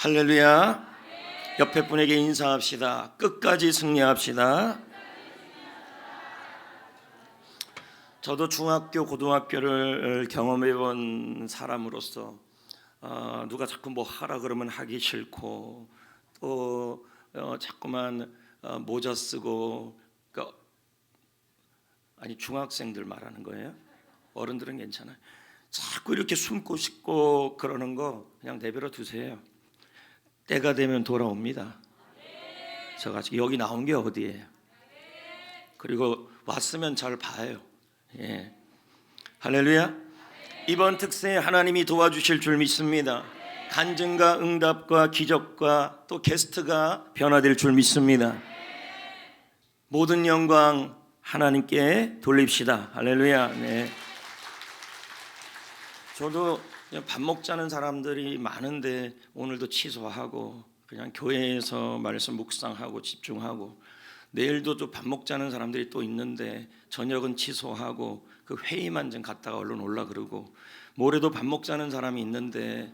할렐루야. 옆에 분에게 인사합시다. 끝까지 승리합시다. 저도 중학교, 고등학교를 경험해 본 사람으로서 누가 자꾸 뭐 하라 그러면 하기 싫고 또 자꾸만 모자 쓰고 아니 중학생들 말하는 거예요. 어른들은 괜찮아요. 자꾸 이렇게 숨고 싶고 그러는 거 그냥 내버려 두세요. 때가 되면 돌아옵니다. 제가 여기 나온 게 어디예요? 그리고 왔으면 잘 봐요. 예. 할렐루야. 이번 특세에 하나님이 도와주실 줄 믿습니다. 간증과 응답과 기적과 또 게스트가 변화될 줄 믿습니다. 모든 영광 하나님께 돌립시다. 할렐루야. 네. 저도 밥 먹자는 사람들이 많은데 오늘도 취소하고 그냥 교회에서 말씀 묵상하고 집중하고, 내일도 또 밥 먹자는 사람들이 또 있는데 저녁은 취소하고 그 회의만 좀 갔다가 얼른 올라 그러고, 모레도 밥 먹자는 사람이 있는데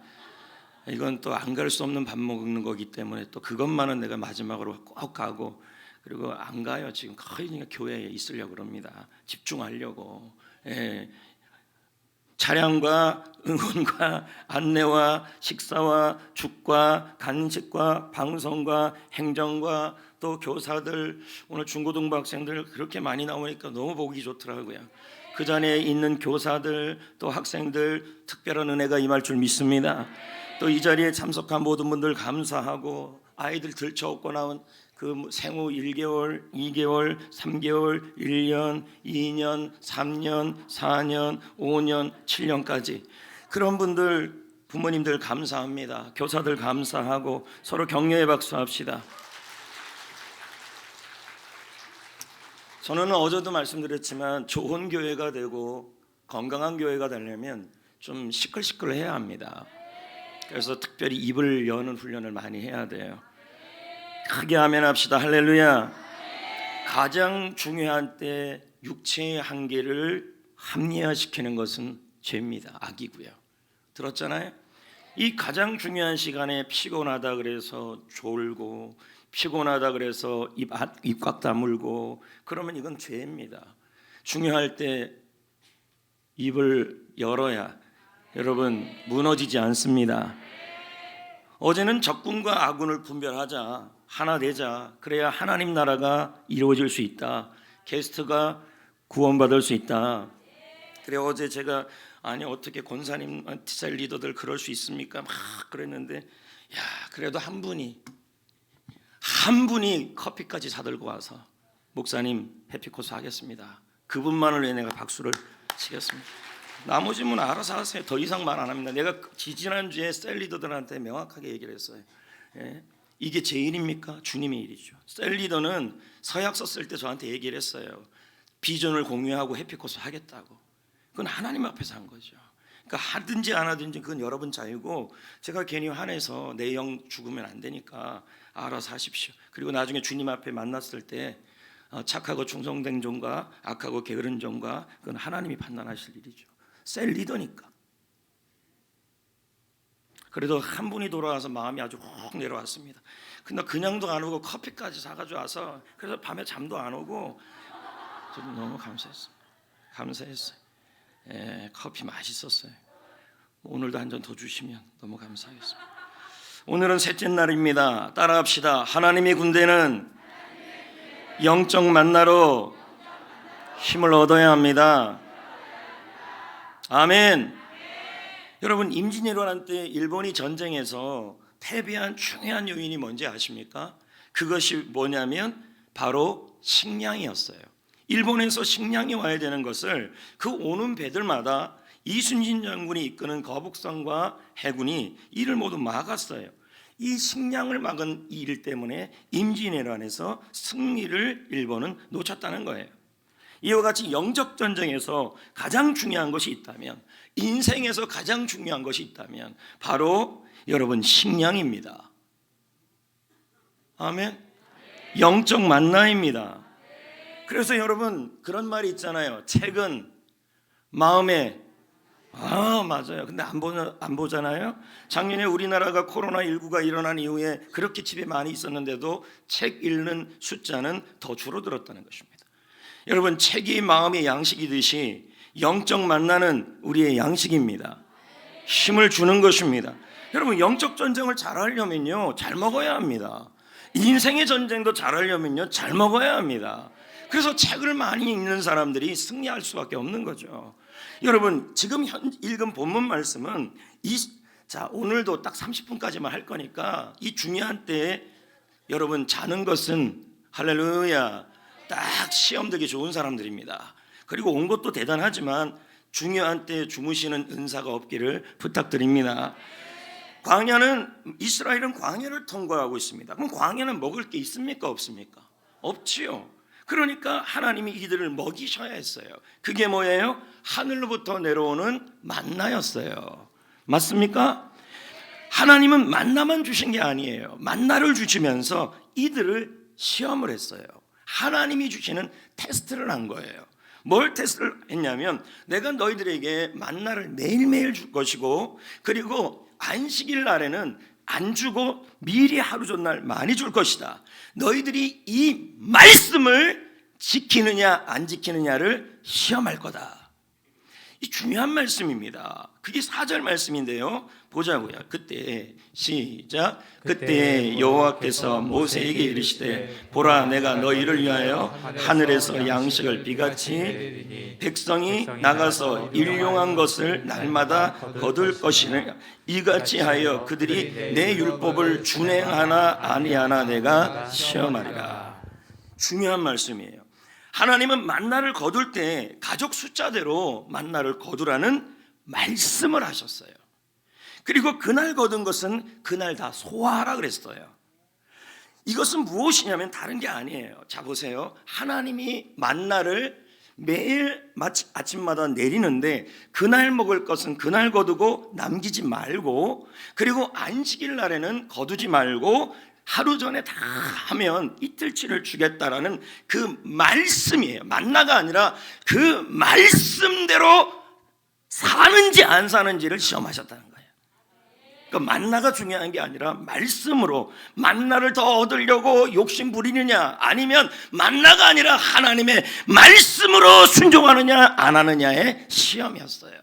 이건 또 안 갈 수 없는 밥 먹는 거기 때문에 또 그것만은 내가 마지막으로 꼭 가고, 그리고 안 가요. 지금 거의 그냥 교회에 있으려고 그럽니다. 집중하려고. 예. 차량과 응원과 안내와 식사와 죽과 간식과 방송과 행정과 또 교사들, 오늘 중고등부 학생들 그렇게 많이 나오니까 너무 보기 좋더라고요. 그 자리에 있는 교사들 또 학생들 특별한 은혜가 임할 줄 믿습니다. 또 이 자리에 참석한 모든 분들 감사하고, 아이들 들쳐업고 나온 그 생후 1개월, 2개월, 3개월, 1년, 2년, 3년, 4년, 5년, 7년까지 그런 분들 부모님들 감사합니다. 교사들 감사하고 서로 격려의 박수합시다. 저는 어제도 말씀드렸지만 좋은 교회가 되고 건강한 교회가 되려면 좀 시끌시끌해야 합니다. 그래서 특별히 입을 여는 훈련을 많이 해야 돼요. 크게 아멘 합시다. 할렐루야. 가장 중요한 때 육체의 한계를 합리화시키는 것은 죄입니다. 악이고요. 들었잖아요? 이 가장 중요한 시간에 피곤하다 그래서 졸고, 피곤하다 그래서 입 꽉 다물고 그러면 이건 죄입니다. 중요할 때 입을 열어야 여러분 무너지지 않습니다. 어제는 적군과 아군을 분별하자, 하나 되자, 그래야 하나님 나라가 이루어질 수 있다, 게스트가 구원받을 수 있다. 그래 어제 제가 아니 어떻게 권사님 셀 리더들 그럴 수 있습니까? 막 그랬는데, 야 그래도 한 분이 커피까지 사들고 와서 목사님 해피코스 하겠습니다. 그분만을 위해 내가 박수를 치겠습니다. 나머지 분 알아서 하세요. 더 이상 말 안 합니다. 내가 지지난주에 셀 리더들한테 명확하게 얘기를 했어요. 예? 이게 제 일입니까? 주님의 일이죠. 셀 리더는 서약서 쓸 때 저한테 얘기를 했어요. 비전을 공유하고 해피코스 하겠다고. 그건 하나님 앞에서 한 거죠. 그러니까 하든지 안 하든지 그건 여러분 자유고, 제가 괜히 화내서 내 영 죽으면 안 되니까 알아서 하십시오. 그리고 나중에 주님 앞에 만났을 때 착하고 충성된 종과 악하고 게으른 종과 그건 하나님이 판단하실 일이죠. 셀 리더니까. 그래도 한 분이 돌아와서 마음이 아주 훅 내려왔습니다. 근데 그냥도 안 오고 커피까지 사가지고 와서, 그래서 밤에 잠도 안 오고 저도 너무 감사했어요. 예, 커피 맛있었어요. 오늘도 한 잔 더 주시면 너무 감사하겠습니다. 오늘은 셋째 날입니다. 따라합시다. 하나님의 군대는 영적 만나로 힘을 얻어야 합니다. 아멘. 여러분, 임진왜란 때 일본이 전쟁에서 패배한 중요한 요인이 뭔지 아십니까? 그것이 뭐냐면 바로 식량이었어요. 일본에서 식량이 와야 되는 것을 그 오는 배들마다 이순신 장군이 이끄는 거북선과 해군이 이를 모두 막았어요. 이 식량을 막은 이 일 때문에 임진왜란에서 승리를 일본은 놓쳤다는 거예요. 이와 같이 영적 전쟁에서 가장 중요한 것이 있다면, 인생에서 가장 중요한 것이 있다면 바로 여러분 식량입니다. 아멘. 영적 만나입니다. 그래서 여러분 그런 말이 있잖아요. 책은 마음에 맞아요. 근데 안 보잖아요. 작년에 우리나라가 코로나19가 일어난 이후에 그렇게 집에 많이 있었는데도 책 읽는 숫자는 더 줄어들었다는 것입니다. 여러분, 책이 마음의 양식이듯이 영적 만나는 우리의 양식입니다. 힘을 주는 것입니다. 여러분, 영적 전쟁을 잘하려면요, 잘 먹어야 합니다. 인생의 전쟁도 잘하려면요, 잘 먹어야 합니다. 그래서 책을 많이 읽는 사람들이 승리할 수밖에 없는 거죠. 여러분, 지금 읽은 본문 말씀은 오늘도 딱 30분까지만 할 거니까 이 중요한 때에 여러분 자는 것은 할렐루야 딱 시험 되기 좋은 사람들입니다. 그리고 온 것도 대단하지만 중요한 때에 주무시는 은사가 없기를 부탁드립니다. 이스라엘은 광야를 통과하고 있습니다. 그럼 광야는 먹을 게 있습니까? 없습니까? 없지요. 그러니까 하나님이 이들을 먹이셔야 했어요. 그게 뭐예요? 하늘로부터 내려오는 만나였어요. 맞습니까? 하나님은 만나만 주신 게 아니에요. 만나를 주시면서 이들을 시험을 했어요. 하나님이 주시는 테스트를 한 거예요. 뭘 테스트를 했냐면, 내가 너희들에게 만나를 매일매일 줄 것이고, 그리고 안식일 날에는 안 주고 미리 하루 전날 많이 줄 것이다. 너희들이 이 말씀을 지키느냐 안 지키느냐를 시험할 거다. 이 중요한 말씀입니다. 그게 4절 말씀인데요, 보자고요. 그때 시작. 그때 여호와께서 모세에게 이르시되 보라, 내가 너희를 위하여 하늘에서 양식을 비같이 백성이 나가서 일용한 것을 날마다 거둘 것이냐, 이같이 하여 그들이 내 율법을 준행하나 아니하나 내가 시험하리라. 중요한 말씀이에요. 하나님은 만나를 거둘 때 가족 숫자대로 만나를 거두라는 말씀을 하셨어요. 그리고 그날 거둔 것은 그날 다 소화하라 그랬어요. 이것은 무엇이냐면 다른 게 아니에요. 자, 보세요. 하나님이 만나를 매일 아침마다 내리는데 그날 먹을 것은 그날 거두고 남기지 말고, 그리고 안식일 날에는 거두지 말고 하루 전에 다 하면 이틀치를 주겠다라는 그 말씀이에요. 만나가 아니라 그 말씀대로 사는지 안 사는지를 시험하셨다는 거예요. 그러니까 만나가 중요한 게 아니라 말씀으로 만나를 더 얻으려고 욕심 부리느냐, 아니면 만나가 아니라 하나님의 말씀으로 순종하느냐 안 하느냐의 시험이었어요.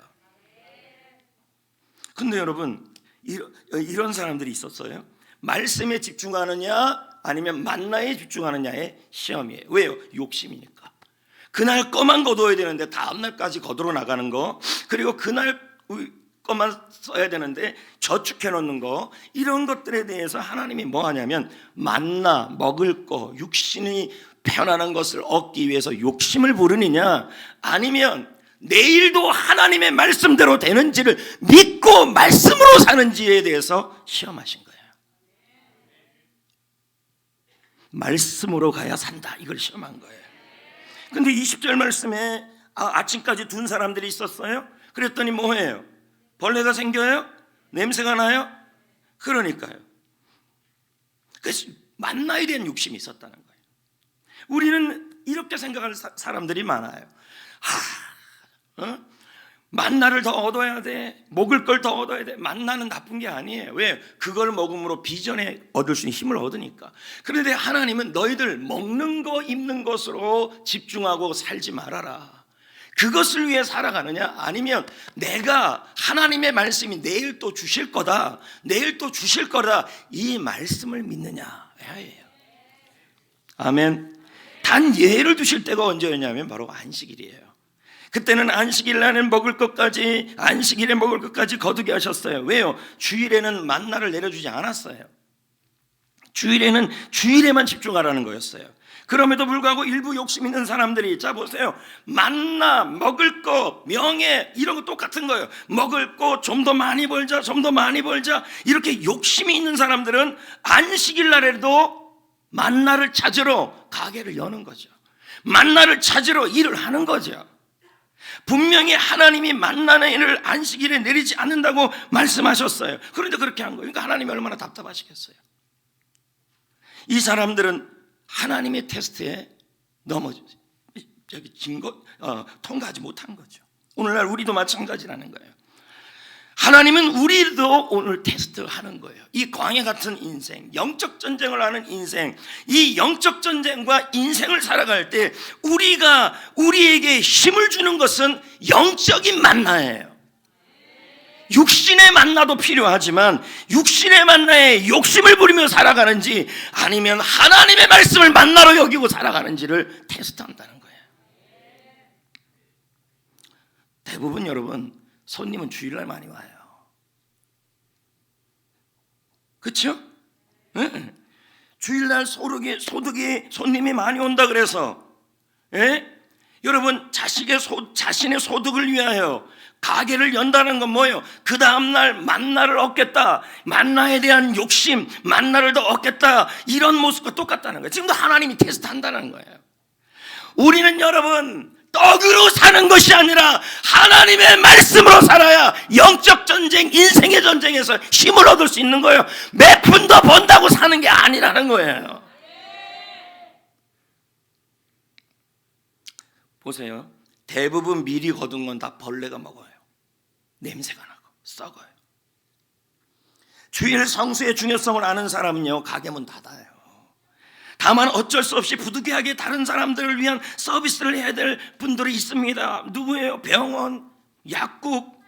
근데 여러분, 이런 사람들이 있었어요. 말씀에 집중하느냐 아니면 만나에 집중하느냐의 시험이에요. 왜요? 욕심이니까. 그날 거만 거둬야 되는데 다음날까지 거두러 나가는 거, 그리고 그날 거만 써야 되는데 저축해 놓는 거, 이런 것들에 대해서 하나님이 뭐 하냐면 만나 먹을 거, 육신이 편안한 것을 얻기 위해서 욕심을 부르느냐, 아니면 내일도 하나님의 말씀대로 되는지를 믿고 말씀으로 사는지에 대해서 시험하신 거예요. 말씀으로 가야 산다, 이걸 시험한 거예요. 근데 20절 말씀에 아침까지 둔 사람들이 있었어요. 그랬더니 뭐예요? 벌레가 생겨요? 냄새가 나요? 그러니까요. 그래서 만나에 대한 욕심이 있었다는 거예요. 우리는 이렇게 생각하는 사람들이 많아요. 만나를 더 얻어야 돼, 먹을 걸 더 얻어야 돼. 만나는 나쁜 게 아니에요. 왜? 그걸 먹음으로 비전에 얻을 수 있는 힘을 얻으니까. 그런데 하나님은 너희들 먹는 거 입는 것으로 집중하고 살지 말아라. 그것을 위해 살아가느냐, 아니면 내가 하나님의 말씀이 내일 또 주실 거다, 내일 또 주실 거다, 이 말씀을 믿느냐 해요. 아멘. 단 예를 두실 때가 언제였냐면 바로 안식일이에요. 그때는 안식일 날은 먹을 것까지, 안식일에 먹을 것까지 거두게 하셨어요. 왜요? 주일에는 만나를 내려주지 않았어요. 주일에는 주일에만 집중하라는 거였어요. 그럼에도 불구하고 일부 욕심 있는 사람들이, 자 보세요, 만나, 먹을 거, 명예, 이런 거 똑같은 거예요. 먹을 거 좀 더 많이 벌자, 좀 더 많이 벌자, 이렇게 욕심이 있는 사람들은 안식일 날에도 만나를 찾으러 가게를 여는 거죠. 만나를 찾으러 일을 하는 거죠. 분명히 하나님이 만나는 일을 안식일에 내리지 않는다고 말씀하셨어요. 그런데 그렇게 한 거예요. 그러니까 하나님이 얼마나 답답하시겠어요. 이 사람들은 하나님의 테스트에 통과하지 못한 거죠. 오늘날 우리도 마찬가지라는 거예요. 하나님은 우리도 오늘 테스트하는 거예요. 이 광야 같은 인생, 영적 전쟁을 하는 인생, 이 영적 전쟁과 인생을 살아갈 때 우리에게 힘을 주는 것은 영적인 만나예요. 육신의 만나도 필요하지만 육신의 만나에 욕심을 부리며 살아가는지 아니면 하나님의 말씀을 만나로 여기고 살아가는지를 테스트한다는 거예요. 대부분 여러분 손님은 주일날 많이 와요. 그렇죠? 네. 주일날 소득이 손님이 많이 온다 그래서 여러분 자신의 소득을 위하여 가게를 연다는 건 뭐예요? 그 다음날 만나를 얻겠다, 만나에 대한 욕심, 만나를 더 얻겠다, 이런 모습과 똑같다는 거예요. 지금도 하나님이 테스트한다는 거예요. 우리는 여러분 떡으로 사는 것이 아니라 하나님의 말씀으로 살아야 영적 전쟁, 인생의 전쟁에서 힘을 얻을 수 있는 거예요. 몇 푼 더 번다고 사는 게 아니라는 거예요. 보세요. 대부분 미리 거둔 건 다 벌레가 먹어요. 냄새가 나고 썩어요. 주일 성수의 중요성을 아는 사람은요, 가게 문 닫아요. 다만 어쩔 수 없이 부득이하게 다른 사람들을 위한 서비스를 해야 될 분들이 있습니다. 누구예요? 병원, 약국.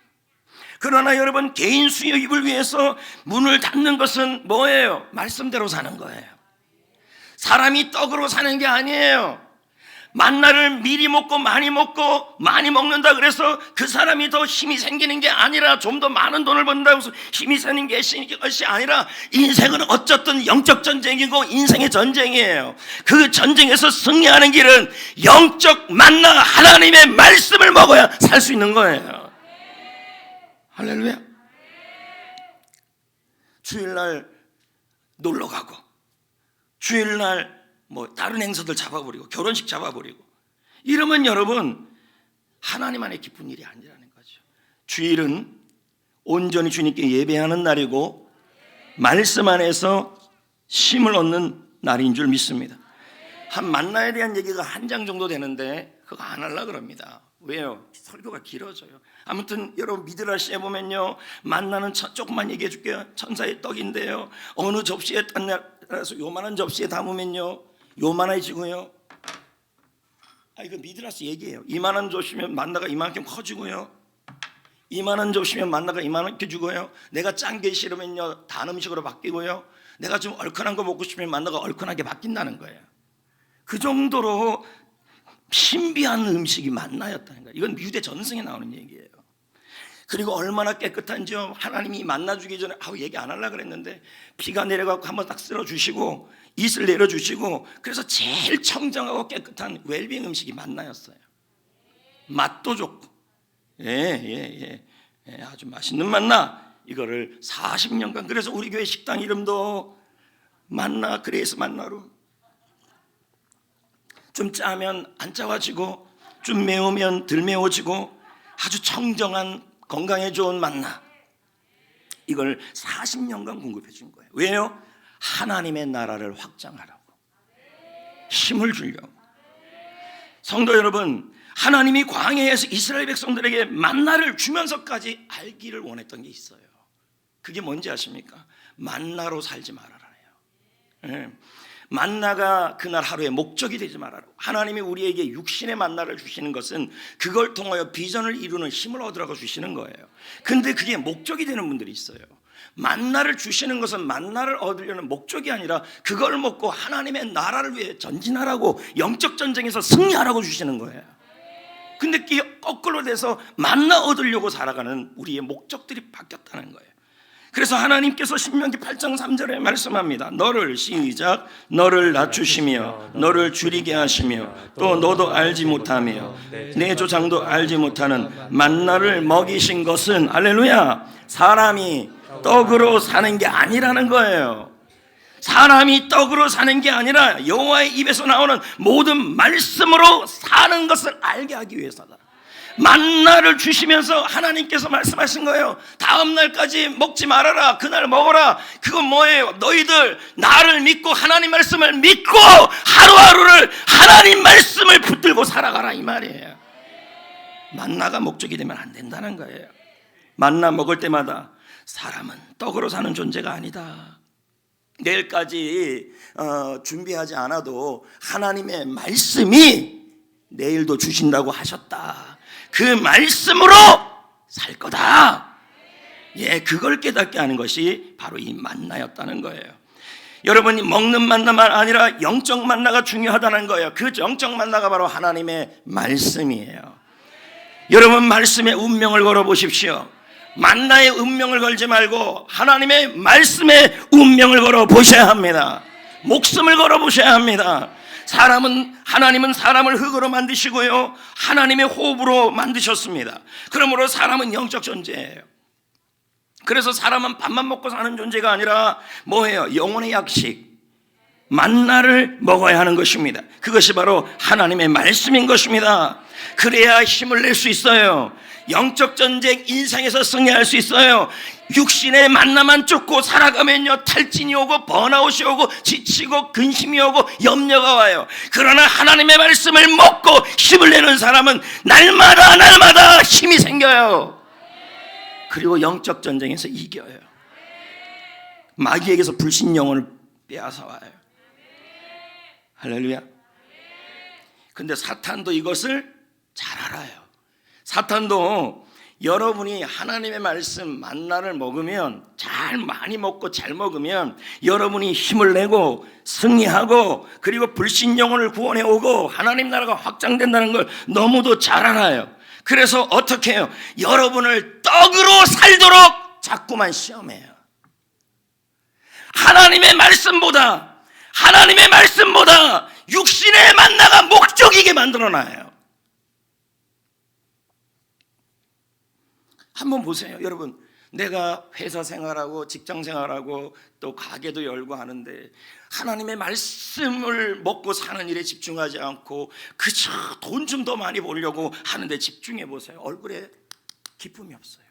그러나 여러분, 개인 수입을 위해서 문을 닫는 것은 뭐예요? 말씀대로 사는 거예요. 사람이 떡으로 사는 게 아니에요. 만나를 미리 먹고 많이 먹는다 그래서 그 사람이 더 힘이 생기는 게 아니라, 좀 더 많은 돈을 번다고 해서 힘이 생기는 것이 아니라, 인생은 어쨌든 영적 전쟁이고 인생의 전쟁이에요. 그 전쟁에서 승리하는 길은 영적 만나, 하나님의 말씀을 먹어야 살 수 있는 거예요. 할렐루야. 주일날 놀러 가고, 주일날 다른 행사들 잡아버리고, 결혼식 잡아버리고, 이러면 여러분 하나님 안에 기쁜 일이 아니라는 거죠. 주일은 온전히 주님께 예배하는 날이고 말씀 안에서 힘을 얻는 날인 줄 믿습니다. 한 만나에 대한 얘기가 한 장 정도 되는데 그거 안 하려고 그럽니다. 왜요? 설교가 길어져요. 아무튼 여러분 미드라시에 보면요, 만나는 조금만 얘기해 줄게요. 천사의 떡인데요, 어느 접시에 따라서 요만한 접시에 담으면요 요만해지고요. 이거 미드라스 얘기예요. 이만한 접시면 만나가 이만큼 커지고요, 이만한 접시면 만나가 이만하게 주고요, 내가 짠 게 싫으면요 단 음식으로 바뀌고요, 내가 좀 얼큰한 거 먹고 싶으면 만나가 얼큰하게 바뀐다는 거예요. 그 정도로 신비한 음식이 만나였다는 거예요. 이건 유대 전승에 나오는 얘기예요. 그리고 얼마나 깨끗한지요. 하나님이 만나주기 전에 얘기 안 하려고 그랬는데 비가 내려가고 한번 딱 쓸어주시고 이슬 내려주시고, 그래서 제일 청정하고 깨끗한 웰빙 음식이 만나였어요. 맛도 좋고 아주 맛있는 만나. 이거를 40년간, 그래서 우리 교회 식당 이름도 만나, 그레이스 만나로. 좀 짜면 안 짜가지고, 좀 매우면 덜 매워지고, 아주 청정한 건강에 좋은 만나. 이걸 40년간 공급해 준 거예요. 왜요? 하나님의 나라를 확장하라고, 힘을 주려고. 성도 여러분, 하나님이 광야에서 이스라엘 백성들에게 만나를 주면서까지 알기를 원했던 게 있어요. 그게 뭔지 아십니까? 만나로 살지 말아라요. 만나가 그날 하루의 목적이 되지 말아라. 하나님이 우리에게 육신의 만나를 주시는 것은 그걸 통하여 비전을 이루는 힘을 얻으라고 주시는 거예요. 근데 그게 목적이 되는 분들이 있어요. 만나를 주시는 것은 만나를 얻으려는 목적이 아니라 그걸 먹고 하나님의 나라를 위해 전진하라고, 영적 전쟁에서 승리하라고 주시는 거예요. 근데 그게 거꾸로 돼서 만나 얻으려고 살아가는 우리의 목적들이 바뀌었다는 거예요. 그래서 하나님께서 신명기 8장 3절에 말씀합니다. 너를 낮추시며 너를 줄이게 하시며 또 너도 알지 못하며 내 조상도 알지 못하는 만나를 먹이신 것은, 할렐루야, 사람이 떡으로 사는 게 아니라는 거예요. 사람이 떡으로 사는 게 아니라 여호와의 입에서 나오는 모든 말씀으로 사는 것을 알게 하기 위해서다. 만나를 주시면서 하나님께서 말씀하신 거예요. 다음 날까지 먹지 말아라, 그날 먹어라. 그건 뭐예요? 너희들 나를 믿고 하나님 말씀을 믿고 하루하루를 하나님 말씀을 붙들고 살아가라, 이 말이에요. 만나가 목적이 되면 안 된다는 거예요. 만나 먹을 때마다 사람은 떡으로 사는 존재가 아니다. 내일까지 준비하지 않아도 하나님의 말씀이 내일도 주신다고 하셨다. 그 말씀으로 살 거다. 예, 그걸 깨닫게 하는 것이 바로 이 만나였다는 거예요. 여러분이 먹는 만나만 아니라 영적 만나가 중요하다는 거예요. 그 영적 만나가 바로 하나님의 말씀이에요. 여러분 말씀의 운명을 걸어보십시오. 만나의 운명을 걸지 말고 하나님의 말씀의 운명을 걸어보셔야 합니다. 목숨을 걸어보셔야 합니다. 하나님은 사람을 흙으로 만드시고요, 하나님의 호흡으로 만드셨습니다. 그러므로 사람은 영적 존재예요. 그래서 사람은 밥만 먹고 사는 존재가 아니라 뭐예요? 영혼의 약식, 만나를 먹어야 하는 것입니다. 그것이 바로 하나님의 말씀인 것입니다. 그래야 힘을 낼 수 있어요. 영적 전쟁 인생에서 승리할 수 있어요. 육신의 만나만 쫓고 살아가면요, 탈진이 오고 번아웃이 오고 지치고 근심이 오고 염려가 와요. 그러나 하나님의 말씀을 먹고 힘을 내는 사람은 날마다 힘이 생겨요. 그리고 영적 전쟁에서 이겨요. 마귀에게서 불신 영혼을 빼앗아 와요. 할렐루야. 근데 사탄도 이것을 잘 알아요. 사탄도 여러분이 하나님의 말씀 만나를 먹으면, 잘 많이 먹고 잘 먹으면 여러분이 힘을 내고 승리하고 그리고 불신 영혼을 구원해 오고 하나님 나라가 확장된다는 걸 너무도 잘 알아요. 그래서 어떻게 해요? 여러분을 떡으로 살도록 자꾸만 시험해요. 하나님의 말씀보다 육신의 만나가 목적이게 만들어놔요. 한번 보세요. 여러분, 내가 회사 생활하고 직장 생활하고 또 가게도 열고 하는데 하나님의 말씀을 먹고 사는 일에 집중하지 않고 그저 돈 좀 더 많이 벌려고 하는데 집중해 보세요. 얼굴에 기쁨이 없어요.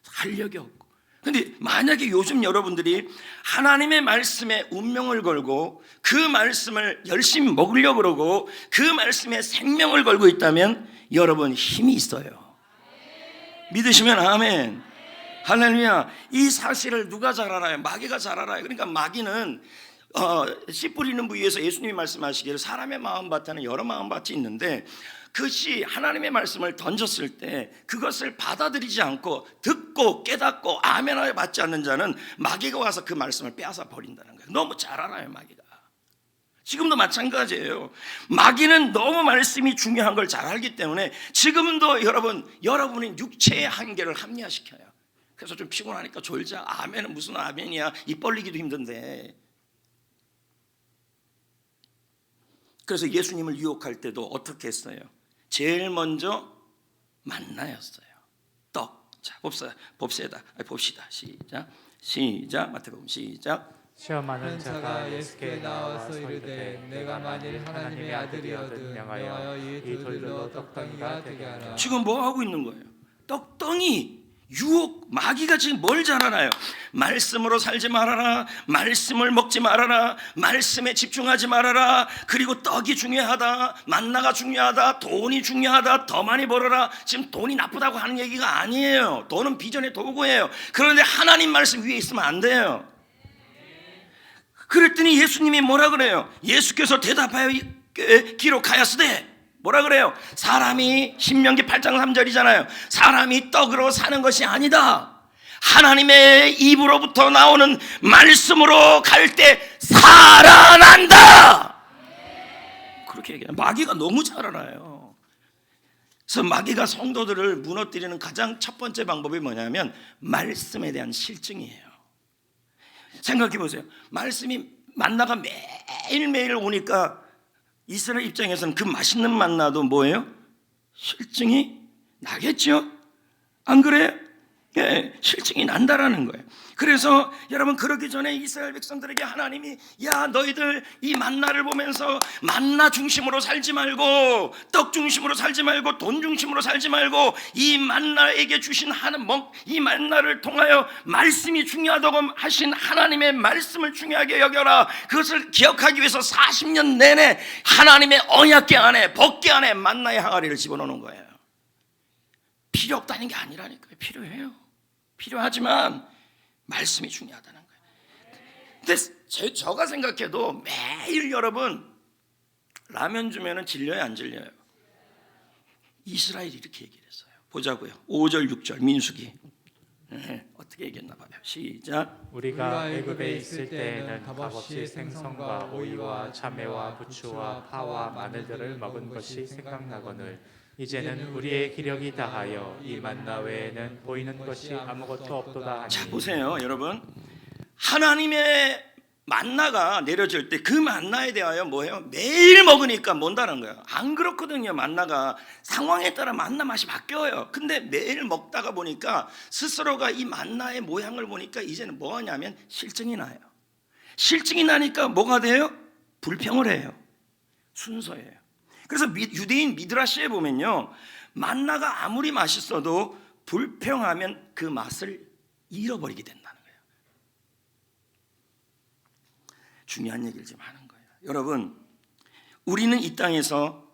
활력이 없고. 근데 만약에 요즘 여러분들이 하나님의 말씀에 운명을 걸고 그 말씀을 열심히 먹으려고 그러고 그 말씀에 생명을 걸고 있다면 여러분 힘이 있어요. 믿으시면 아멘. 할렐루야. 이 사실을 누가 잘 알아요? 마귀가 잘 알아요. 그러니까 마귀는 씨 뿌리는 부위에서 예수님이 말씀하시기를 사람의 마음밭에는 여러 마음밭이 있는데 그것이 하나님의 말씀을 던졌을 때 그것을 받아들이지 않고 듣고 깨닫고 아멘하여 받지 않는 자는 마귀가 와서 그 말씀을 빼앗아 버린다는 거예요. 너무 잘 알아요, 마귀가. 지금도 마찬가지예요. 마귀는 너무 말씀이 중요한 걸 잘 알기 때문에 지금도 여러분이 육체의 한계를 합리화시켜요. 그래서 좀 피곤하니까 졸자. 아멘은 무슨 아멘이야. 입 벌리기도 힘든데. 그래서 예수님을 유혹할 때도 어떻게 했어요? 제일 먼저 만나였어요. 떡. 자, 봅시다. 시작. 마태복음 시작. 시험하는 자가 예수께 나와서 이르되 내가 만일 하나님의 아들이거든 명하여 이 돌들로 떡덩이가 되게 하라. 지금 뭐 하고 있는 거예요? 떡덩이, 유혹, 마귀가 지금 뭘 잘 알아요? 말씀으로 살지 말아라, 말씀을 먹지 말아라, 말씀에 집중하지 말아라, 그리고 떡이 중요하다, 만나가 중요하다, 돈이 중요하다, 더 많이 벌어라. 지금 돈이 나쁘다고 하는 얘기가 아니에요. 돈은 비전의 도구예요. 그런데 하나님 말씀 위에 있으면 안 돼요. 그랬더니 예수님이 뭐라 그래요? 예수께서 대답하여 기록하였으되 뭐라 그래요? 사람이 신명기 8장 3절이잖아요. 사람이 떡으로 사는 것이 아니다. 하나님의 입으로부터 나오는 말씀으로 갈 때 살아난다. 그렇게 얘기해요. 마귀가 너무 잘 알아요. 그래서 마귀가 성도들을 무너뜨리는 가장 첫 번째 방법이 뭐냐면 말씀에 대한 실증이에요. 생각해 보세요. 말씀이 만나가 매일매일 오니까 이스라엘 입장에서는 그 맛있는 만나도 뭐예요? 실증이 나겠죠? 안 그래요? 예, 실증이 난다라는 거예요. 그래서 여러분 그러기 전에 이스라엘 백성들에게 하나님이 야 너희들 이 만나를 보면서 만나 중심으로 살지 말고 떡 중심으로 살지 말고 돈 중심으로 살지 말고 이 만나에게 주신 이 만나를 통하여 말씀이 중요하다고 하신 하나님의 말씀을 중요하게 여겨라. 그것을 기억하기 위해서 40년 내내 하나님의 언약궤 안에 법궤 안에 만나의 항아리를 집어넣는 거예요. 필요 없다는 게 아니라니까요. 필요해요. 필요하지만 말씀이 중요하다는 거예요. 근데 제가 생각해도 매일 여러분 라면 주면은 질려요, 안 질려요? 이스라엘이 이렇게 얘기를 했어요. 보자고요. 5절 6절 민수기. 어떻게 얘기했나 봐요. 시작. 우리가 애굽에 있을 때에는 값없이 생선과 오이와 자매와 부추와 파와 마늘들을 먹은 것이 생각나거늘 이제는 우리의 기력이 다하여 이 만나 외에는 보이는 것이 아무것도 없도다 하니. 자 보세요 여러분, 하나님의 만나가 내려질 때 그 만나에 대하여 뭐예요? 매일 먹으니까 뭔다는 거예요. 안 그렇거든요. 만나가 상황에 따라 만나 맛이 바뀌어요. 근데 매일 먹다가 보니까 스스로가 이 만나의 모양을 보니까 이제는 뭐 하냐면 실증이 나요. 실증이 나니까 뭐가 돼요? 불평을 해요. 순서예요. 그래서 유대인 미드라시에 보면요, 만나가 아무리 맛있어도 불평하면 그 맛을 잃어버리게 된다는 거예요. 중요한 얘기를 지금 하는 거예요. 여러분, 우리는 이 땅에서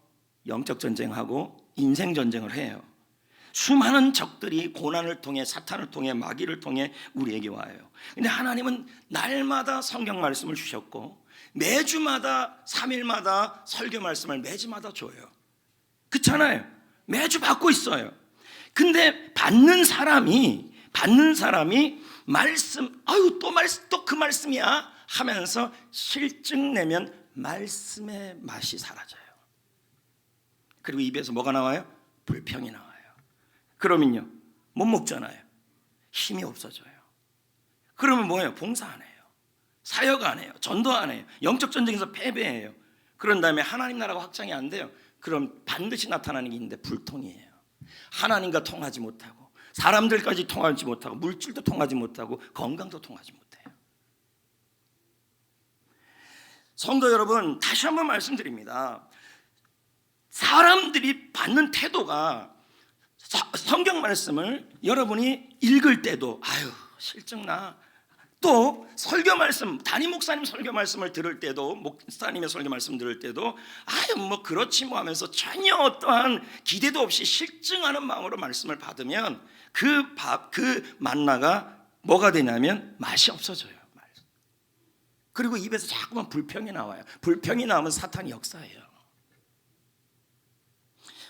영적 전쟁하고 인생 전쟁을 해요. 수많은 적들이 고난을 통해, 사탄을 통해, 마귀를 통해 우리에게 와요. 근데 하나님은 날마다 성경 말씀을 주셨고 매주마다 3일마다 설교 말씀을 매주마다 줘요. 그렇잖아요. 매주 받고 있어요. 근데 받는 사람이 말씀, 아유 또 말씀, 또 그 말씀이야 하면서 실증 내면 말씀의 맛이 사라져요. 그리고 입에서 뭐가 나와요? 불평이 나와요. 그러면요, 못 먹잖아요. 힘이 없어져요. 그러면 뭐예요? 봉사 안 해요. 사역 안 해요. 전도 안 해요. 영적 전쟁에서 패배해요. 그런 다음에 하나님 나라가 확장이 안 돼요. 그럼 반드시 나타나는 게 있는데 불통이에요. 하나님과 통하지 못하고 사람들까지 통하지 못하고 물질도 통하지 못하고 건강도 통하지 못해요. 성도 여러분, 다시 한번 말씀드립니다. 사람들이 받는 태도가 성경 말씀을 여러분이 읽을 때도 아유 실증나, 또 설교 말씀, 담임 목사님 설교 말씀을 들을 때도, 목사님의 설교 말씀 들을 때도 아유 뭐 그렇지 뭐 하면서 전혀 어떠한 기대도 없이 실증하는 마음으로 말씀을 받으면 그 만나가 뭐가 되냐면 맛이 없어져요. 그리고 입에서 자꾸만 불평이 나와요. 불평이 나오면 사탄이 역사해요.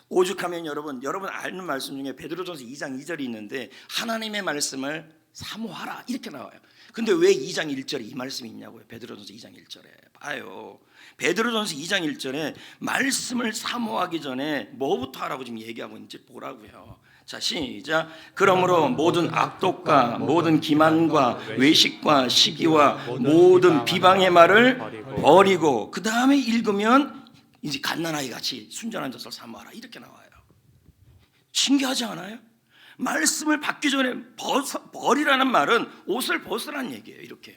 오죽하면 여러분 아는 말씀 중에 베드로전서 2장 2절이 있는데 하나님의 말씀을 사모하라 이렇게 나와요. 근데 왜 2장 1절에 이 말씀이 있냐고요. 베드로전서 2장 1절에 봐요. 베드로전서 2장 1절에 말씀을 사모하기 전에 뭐부터 하라고 지금 얘기하고 있는지 보라고요. 자 시작. 그러므로 모든 악독과 모든 기만과 외식과 시기와 모든 비방의 말을 버리고 그 다음에 읽으면 이제 갓난아이 같이 순전한 젖을 사모하라 이렇게 나와요. 신기하지 않아요? 말씀을 받기 전에 버리라는 말은 옷을 벗으라는 얘기예요. 이렇게요.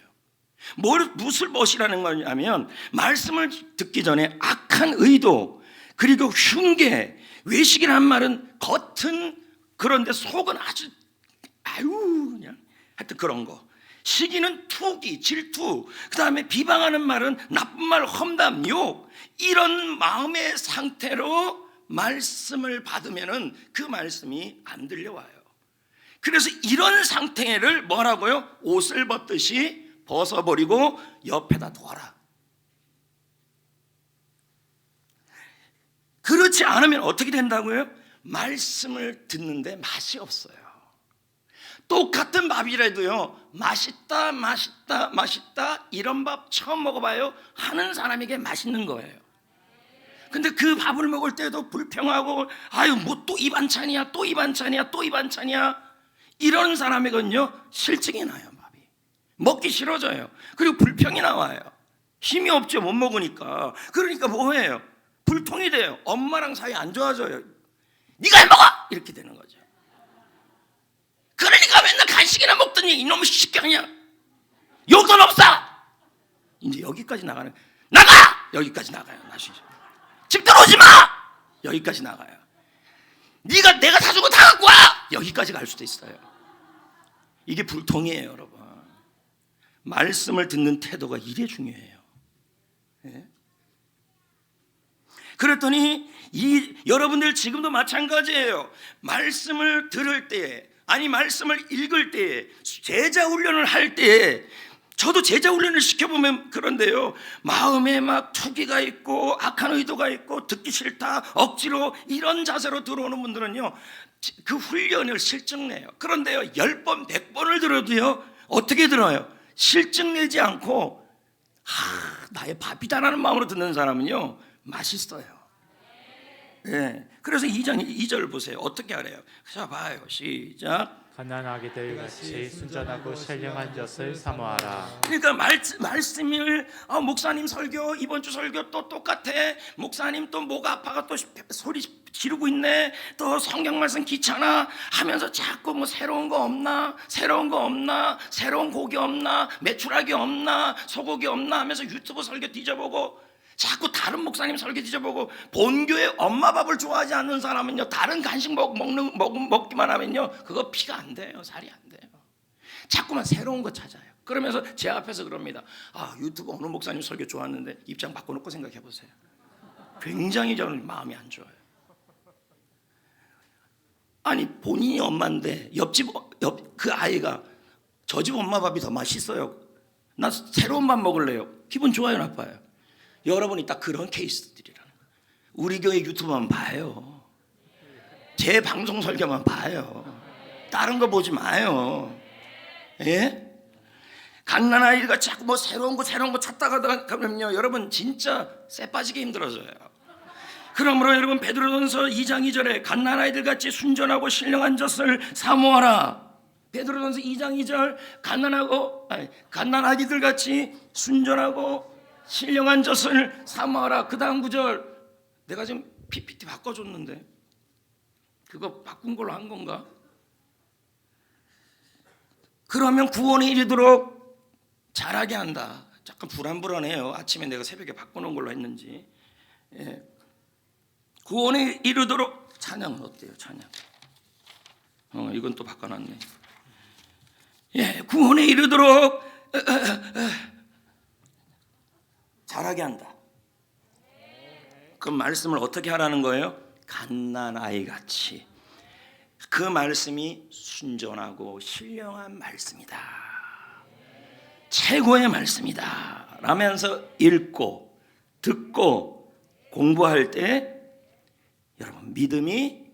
무엇을 벗으라는 거냐면 말씀을 듣기 전에 악한 의도, 그리고 흉계, 외식이라는 말은 겉은 그런데 속은 아주 그냥 하여튼 그런 거. 시기는 투기, 질투, 그 다음에 비방하는 말은 나쁜 말, 험담, 욕, 이런 마음의 상태로 말씀을 받으면은 그 말씀이 안 들려와요. 그래서 이런 상태를 뭐라고요? 옷을 벗듯이 벗어버리고 옆에다 둬라. 그렇지 않으면 어떻게 된다고요? 말씀을 듣는데 맛이 없어요. 똑같은 밥이라도요, 맛있다 맛있다 맛있다 이런 밥 처음 먹어봐요 하는 사람에게 맛있는 거예요. 근데 그 밥을 먹을 때도 불평하고 아유 뭐 또 이 반찬이야 또 이 반찬이야 또 이 반찬이야 이런 사람에게는요 실증이 나요. 밥이 먹기 싫어져요. 그리고 불평이 나와요. 힘이 없죠. 못 먹으니까. 그러니까 뭐예요? 불통이 돼요. 엄마랑 사이 안 좋아져요. 네가 해 먹어! 이렇게 되는 거죠. 그러니까 맨날 간식이나 먹더니 이놈의 식경이야. 욕도 없어. 이제 여기까지 나가는, 나가! 여기까지 나가요. 집 들어오지 마! 여기까지 나가요. 내가 사준 거 다 갖고 와! 여기까지 갈 수도 있어요. 이게 불통이에요, 여러분. 말씀을 듣는 태도가 이래 중요해요. 네? 그랬더니 여러분들 지금도 마찬가지예요. 말씀을 들을 때, 아니 말씀을 읽을 때, 제자 훈련을 할 때, 저도 제자 훈련을 시켜보면 그런데요, 마음에 막 투기가 있고 악한 의도가 있고 듣기 싫다, 억지로 이런 자세로 들어오는 분들은요, 그 훈련을 실증내요. 그런데요, 10번 100번을 들어도요, 어떻게 들어요? 실증내지 않고 나의 밥이다라는 마음으로 듣는 사람은요, 맛있어요. 예. 그래서 2절 보세요. 어떻게 하래요? 자, 봐요. 시작. 가난하게들 같이 순전하고 신령한 젖을 사모하라. 그러니까 말씀을 목사님 설교, 이번 주 설교 또 똑같아. 목사님 또 목 아파가 또 소리 지르고 있네. 또 성경 말씀 귀찮아 하면서 자꾸 뭐 새로운 거 없나, 새로운 거 없나, 새로운 곡이 없나, 매출하기 없나, 소고기 없나 하면서 유튜브 설교 뒤져보고, 자꾸 다른 목사님 설교 뒤져보고, 본교회 엄마 밥을 좋아하지 않는 사람은요, 다른 간식 먹기만 하면요, 그거 피가 안 돼요. 살이 안 돼요. 자꾸만 새로운 거 찾아요. 그러면서 제 앞에서 그럽니다. 유튜브 어느 목사님 설교 좋았는데 입장 바꿔놓고 생각해 보세요. 굉장히 저는 마음이 안 좋아요. 아니 본인이 엄마인데 옆집 그 아이가 저 집 엄마 밥이 더 맛있어요. 나 새로운 밥 먹을래요. 기분 좋아요, 나빠요? 여러분이 딱 그런 케이스들이라는 거예요. 우리 교회 유튜브만 봐요. 제 방송 설교만 봐요. 다른 거 보지 마요. 예? 갓난아이가 자꾸 뭐 새로운 거 찾다가 가면요, 여러분 진짜 쎄 빠지게 힘들어져요. 그러므로 여러분, 베드로전서 2장 2절에 갓난아이들 같이 순전하고 신령한 젖을 사모하라. 베드로전서 2장 2절, 갓난아기들 같이 순전하고 신령한 젖을 사모하라. 그 다음 구절, 내가 지금 PPT 바꿔줬는데 그거 바꾼 걸로 한 건가? 그러면 구원에 이르도록 자라게 한다. 잠깐 불안해요. 아침에 내가 새벽에 바꿔놓은 걸로 했는지. 예. 구원에 이르도록, 찬양은 어때요? 찬양. 이건 또 바꿔놨네. 예, 구원에 이르도록 자라게 한다. 그 말씀을 어떻게 하라는 거예요? 갓난아이 같이. 그 말씀이 순전하고 신령한 말씀이다, 최고의 말씀이다 라면서 읽고 듣고 공부할 때, 여러분 믿음이,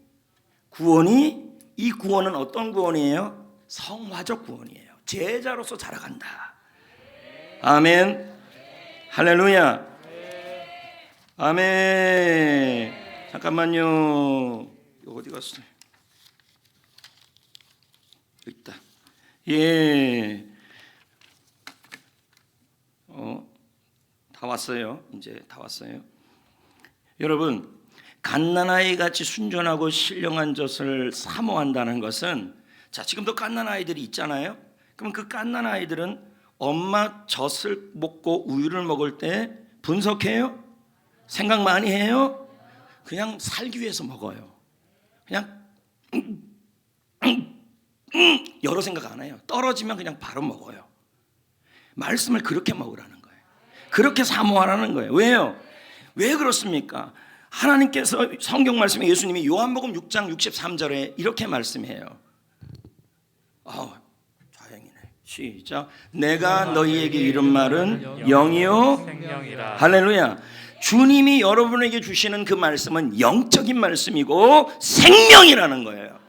구원이, 이 구원은 어떤 구원이에요? 성화적 구원이에요. 제자로서 자라간다. 아멘. 할렐루야. 아멘. 잠깐만요. 어디 갔어요? 여기 있다. 예. 다 왔어요. 이제 다 왔어요. 여러분, 갓난아이 같이 순전하고 신령한 젖을 사모한다는 것은, 자, 지금도 갓난아이들이 있잖아요. 그럼 그 갓난아이들은 엄마 젖을 먹고 우유를 먹을 때 분석해요? 생각 많이 해요? 그냥 살기 위해서 먹어요. 그냥 여러 생각 안 해요. 떨어지면 그냥 바로 먹어요. 말씀을 그렇게 먹으라는 거예요. 그렇게 사모하라는 거예요. 왜요? 왜 그렇습니까? 하나님께서 성경 말씀에, 예수님이 요한복음 6장 63절에 이렇게 말씀해요. 다행이네. 시작. 내가 너희에게 이른 말은 영이요 생명이라. 할렐루야. 주님이 여러분에게 주시는 그 말씀은 영적인 말씀이고 생명이라는 거예요.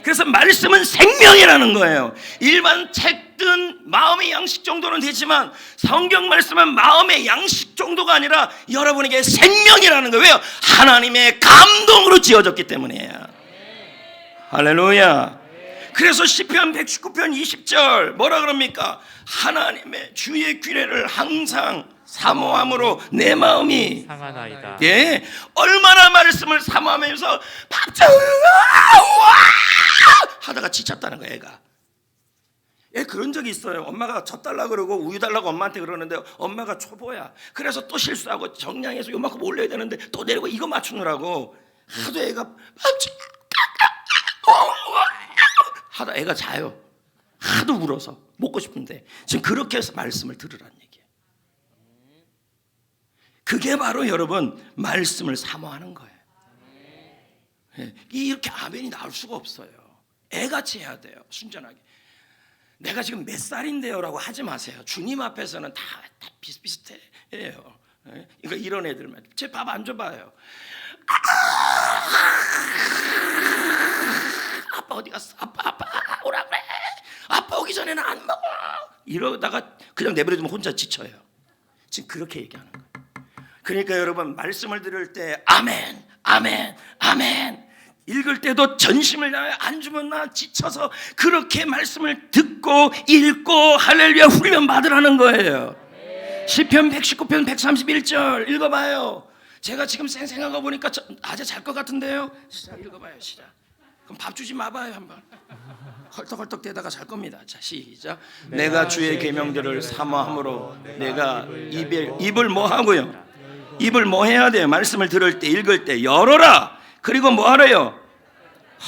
그래서 말씀은 생명이라는 거예요. 일반 책든 마음의 양식 정도는 되지만 성경 말씀은 마음의 양식 정도가 아니라 여러분에게 생명이라는 거예요. 왜요? 하나님의 감동으로 지어졌기 때문이에요. 할렐루야. 그래서 시편 119편 20절 뭐라 그럽니까? 하나님의 주의 규례를 항상 사모함으로 내 마음이 상하나이다. 예, 얼마나 말씀을 사모하면서 밥자 하다가 지쳤다는 거야. 애가 그런 적이 있어요. 엄마가 젖 달라 그러고 우유 달라고 엄마한테 그러는데 엄마가 초보야. 그래서 또 실수하고 정량해서 요만큼 올려야 되는데 또 내리고 이거 맞추느라고 하도 애가 하다 애가 자요. 하도 울어서 먹고 싶은데 지금 그렇게 해서 말씀을 들으라는 얘기예요. 그게 바로 여러분 말씀을 사모하는 거예요. 이렇게 아멘이 나올 수가 없어요. 애같이 해야 돼요. 순전하게. 내가 지금 몇 살인데요 라고 하지 마세요. 주님 앞에서는 다 비슷비슷해요. 그러니까 이런 애들만 제 밥 안 줘봐요. 아빠 어디 갔어? 아빠 오라 그래. 아빠 오기 전에는 안 먹어. 이러다가 그냥 내버려두면 혼자 지쳐요. 지금 그렇게 얘기하는 거예요. 그러니까 여러분 말씀을 들을 때 아멘 아멘 아멘 읽을 때도 전심을 다해 안 주면 나 지쳐서 그렇게 말씀을 듣고 읽고 할렐루야 훈련 받으라는 거예요. 시편 119편 131절 읽어봐요. 제가 지금 생생한 거 보니까 아재 잘 것 같은데요. 시작 읽어봐요. 시작. 그럼 밥 주지 마봐요 한번. 헐떡헐떡 대다가 잘 겁니다. 자 시작. 내가 주의 계명들을 사모함으로 내가 입을 뭐 하고요? 입을 뭐 해야 돼요? 말씀을 들을 때 읽을 때 열어라. 그리고 뭐 하래요?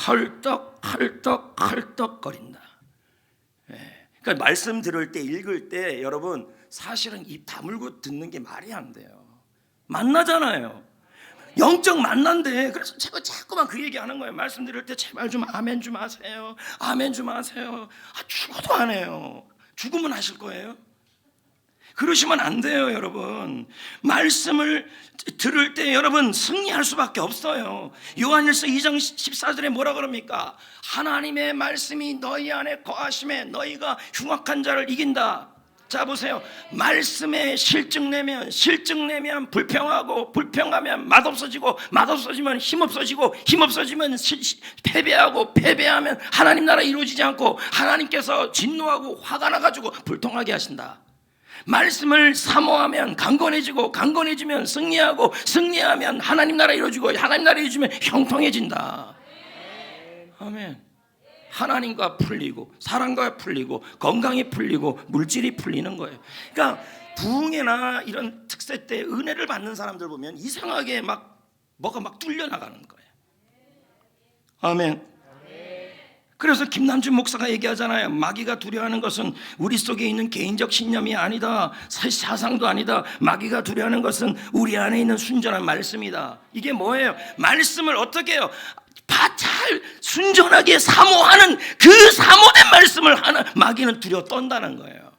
헐떡 거린다. 그러니까 말씀 들을 때 읽을 때 여러분 사실은 입 다물고 듣는 게 말이 안 돼요. 만나잖아요. 영적 만난데 그래서 제가 자꾸만 그 얘기하는 거예요. 말씀 들을 때 제발 좀 아멘 좀 하세요. 아멘 좀 하세요. 죽어도 안 해요. 죽으면 하실 거예요? 그러시면 안 돼요, 여러분. 말씀을 들을 때 여러분 승리할 수밖에 없어요. 요한일서 2장 14절에 뭐라 그럽니까? 하나님의 말씀이 너희 안에 거하심에 너희가 흉악한 자를 이긴다. 자 보세요. 말씀에 실증내면 불평하고 불평하면 맛없어지고 맛없어지면 힘없어지고 힘없어지면 패배하고 패배하면 하나님 나라 이루어지지 않고 하나님께서 진노하고 화가 나가지고 불통하게 하신다. 말씀을 사모하면 강건해지고 강건해지면 승리하고 승리하면 하나님 나라 이루어지고 하나님 나라 이루어지면 형통해진다. 아멘. 하나님과 풀리고 사랑과 풀리고 건강이 풀리고 물질이 풀리는 거예요. 그러니까 부흥회나 이런 특세 때 은혜를 받는 사람들 보면 이상하게 뭐가 뚫려 나가는 거예요. 아멘. 그래서 김남준 목사가 얘기하잖아요. 마귀가 두려워하는 것은 우리 속에 있는 개인적 신념이 아니다. 사상도 아니다. 마귀가 두려워하는 것은 우리 안에 있는 순전한 말씀이다. 이게 뭐예요? 말씀을 어떻게 해요? 잘 순전하게 사모하는 그 사모된 말씀을 마귀는 두려워 떤다는 거예요.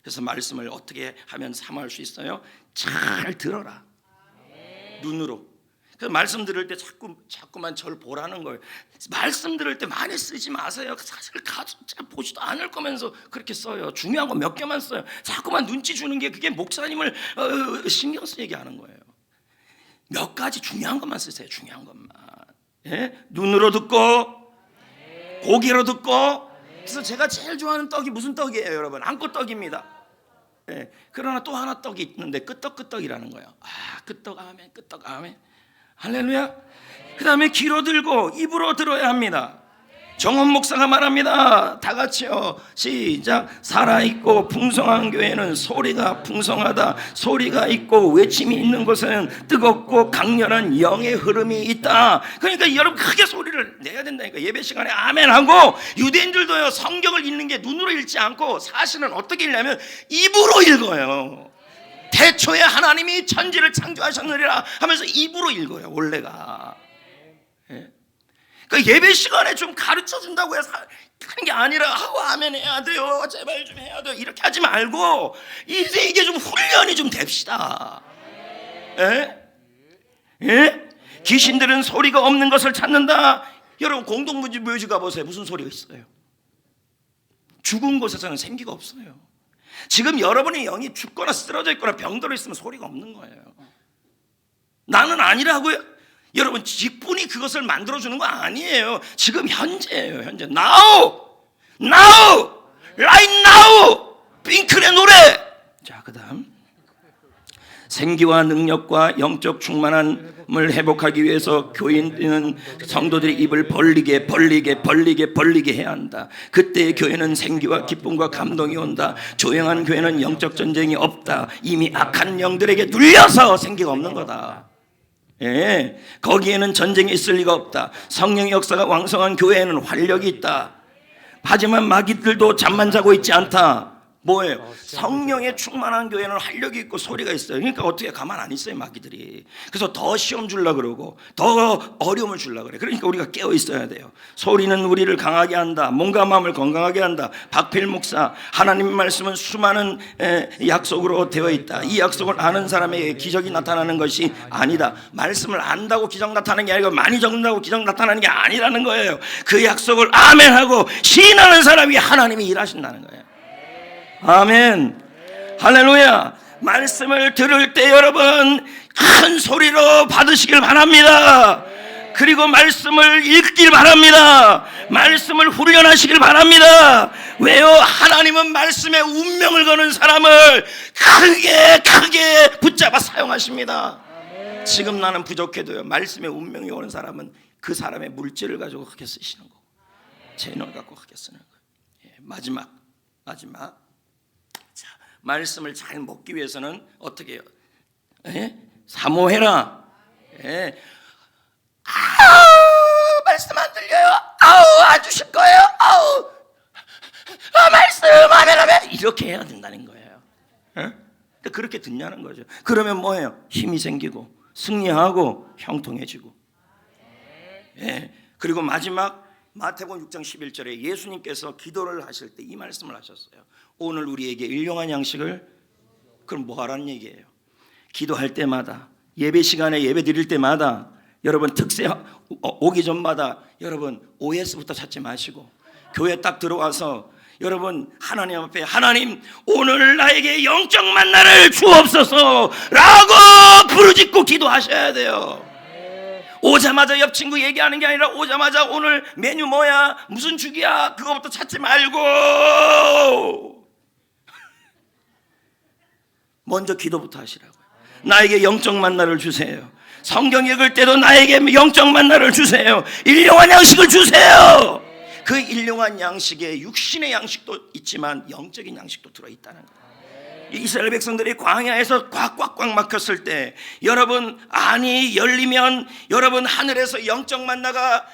그래서 말씀을 어떻게 하면 사모할 수 있어요? 잘 들어라. 눈으로. 그 말씀 들을 때 자꾸만 저를 보라는 거예요. 말씀 들을 때 많이 쓰지 마세요. 사실 잘 보지도 않을 거면서 그렇게 써요. 중요한 거 몇 개만 써요. 자꾸만 눈치 주는 게 그게 목사님을 신경 쓰게 얘기하는 거예요. 몇 가지 중요한 것만 쓰세요. 중요한 것만. 예? 눈으로 듣고 고기로 듣고. 그래서 제가 제일 좋아하는 떡이 무슨 떡이에요, 여러분? 안꽃떡입니다. 예. 그러나 또 하나 떡이 있는데 끄떡끄떡이라는 거예요. 끄떡 아멘, 끄떡 아멘. 할렐루야. 그 다음에 귀로 들고 입으로 들어야 합니다. 정원 목사가 말합니다. 다 같이요. 시작. 살아있고 풍성한 교회는 소리가 풍성하다. 소리가 있고 외침이 있는 곳에는 뜨겁고 강렬한 영의 흐름이 있다. 그러니까 여러분 크게 소리를 내야 된다니까. 예배 시간에 아멘하고. 유대인들도요 성경을 읽는 게 눈으로 읽지 않고 사실은 어떻게 읽냐면 입으로 읽어요. 태초에 하나님이 천지를 창조하셨느니라 하면서 입으로 읽어요. 원래가. 그러니까 예배 시간에 좀 가르쳐 준다고 해서 하는 게 아니라 아멘 해야 돼요. 제발 좀 해야 돼요. 이렇게 하지 말고 이제 좀 훈련이 좀 됩시다. 예? 귀신들은 소리가 없는 것을 찾는다. 여러분 공동묘지 가보세요. 무슨 소리가 있어요? 죽은 곳에서는 생기가 없어요. 지금 여러분의 영이 죽거나 쓰러져 있거나 병들어 있으면 소리가 없는 거예요. 나는 아니라고요? 여러분 직분이 그것을 만들어주는 거 아니에요. 지금 현재예요. 현재. Now! Right now! 핑클의 노래. 자, 그 다음 생기와 능력과 영적 충만함을 회복하기 위해서 교인들은 성도들이 입을 벌리게 해야 한다. 그때 교회는 생기와 기쁨과 감동이 온다. 조용한 교회는 영적 전쟁이 없다. 이미 악한 영들에게 눌려서 생기가 없는 거다. 예, 거기에는 전쟁이 있을 리가 없다. 성령의 역사가 왕성한 교회에는 활력이 있다. 하지만 마귀들도 잠만 자고 있지 않다. 뭐예요? 성령의 충만한 교회는 활력이 있고 소리가 있어요. 그러니까 어떻게 가만 안 있어요, 마귀들이. 그래서 더 시험 주려고 그러고 더 어려움을 주려고 그래. 그러니까 우리가 깨어 있어야 돼요. 소리는 우리를 강하게 한다. 몸과 마음을 건강하게 한다. 박필 목사, 하나님의 말씀은 수많은 약속으로 되어 있다. 이 약속을 아는 사람에게 기적이 나타나는 것이 아니다. 말씀을 안다고 기적 나타나는 게 아니고 많이 적는다고 기적 나타나는 게 아니라는 거예요. 그 약속을 아멘하고 시인하는 사람이 하나님이 일하신다는 거예요. 아멘. 할렐루야. 말씀을 들을 때 여러분 큰 소리로 받으시길 바랍니다. 그리고 말씀을 읽길 바랍니다. 말씀을 훈련하시길 바랍니다. 왜요? 하나님은 말씀에 운명을 거는 사람을 크게 붙잡아 사용하십니다. 지금 나는 부족해도요, 말씀에 운명이 오는 사람은 그 사람의 물질을 가지고 크게 쓰시는 거고 재능을 갖고 크게 쓰는 거예요. 마지막 자, 말씀을 잘 먹기 위해서는 어떻게 해요? 사모해라. 말씀 안 들려요? 아주 실 거예요? 말씀 아멘 이렇게 해야 된다는 거예요. 그렇게 듣냐는 거죠. 그러면 뭐예요? 힘이 생기고 승리하고 형통해지고. 그리고 마지막 마태복음 6장 11절에 예수님께서 기도를 하실 때 이 말씀을 하셨어요. 오늘 우리에게 일용할 양식을. 그럼 뭐 하라는 얘기예요? 기도할 때마다, 예배 시간에 예배 드릴 때마다, 여러분 특세 오기 전마다 여러분 OS부터 찾지 마시고 교회 딱 들어와서 여러분 하나님 앞에 하나님 오늘 나에게 영적 만나를 주옵소서 라고 부르짖고 기도하셔야 돼요. 오자마자 옆 친구 얘기하는 게 아니라 오자마자 오늘 메뉴 뭐야? 무슨 죽이야? 그거부터 찾지 말고 먼저 기도부터 하시라고요. 나에게 영적 만나를 주세요. 성경 읽을 때도 나에게 영적 만나를 주세요. 일용할 양식을 주세요. 그 일용할 양식에 육신의 양식도 있지만 영적인 양식도 들어있다는 거예요. 이스라엘 백성들이 광야에서 꽉꽉꽉 막혔을 때 여러분 안이 열리면 여러분 하늘에서 영적 만나가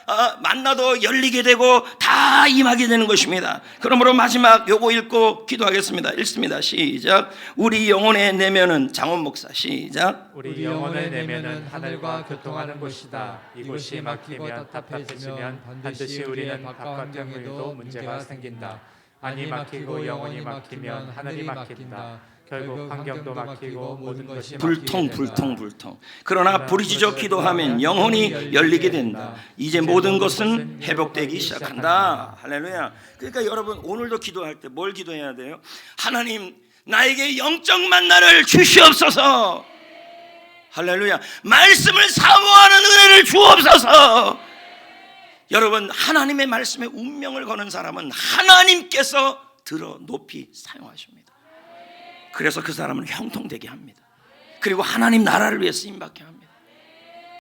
만나도 열리게 되고 다 임하게 되는 것입니다. 그러므로 마지막 요거 읽고 기도하겠습니다. 읽습니다. 시작. 우리 영혼의 내면은 장원 목사 시작. 우리 영혼의 내면은 하늘과 교통하는 곳이다. 이곳이 막히면 답답해지면 반드시 우리는 바깥 환경에도 문제가 생긴다. 안이 막히고 영혼이 막히면 하늘이 막힌다. 결국 환경도 막히고 모든 것이 불통. 그러나 부르짖어 기도하면 영혼이 열리게 된다. 이제 모든 것은 회복되기 시작한다. 할렐루야. 그러니까 여러분 오늘도 기도할 때 뭘 기도해야 돼요? 하나님 나에게 영적 만나를 주시옵소서. 할렐루야. 말씀을 사모하는 은혜를 주옵소서. 여러분 하나님의 말씀에 운명을 거는 사람은 하나님께서 들어 높이 사용하십니다. 그래서 그 사람은 형통되게 합니다. 그리고 하나님 나라를 위해 쓰임받게 합니다.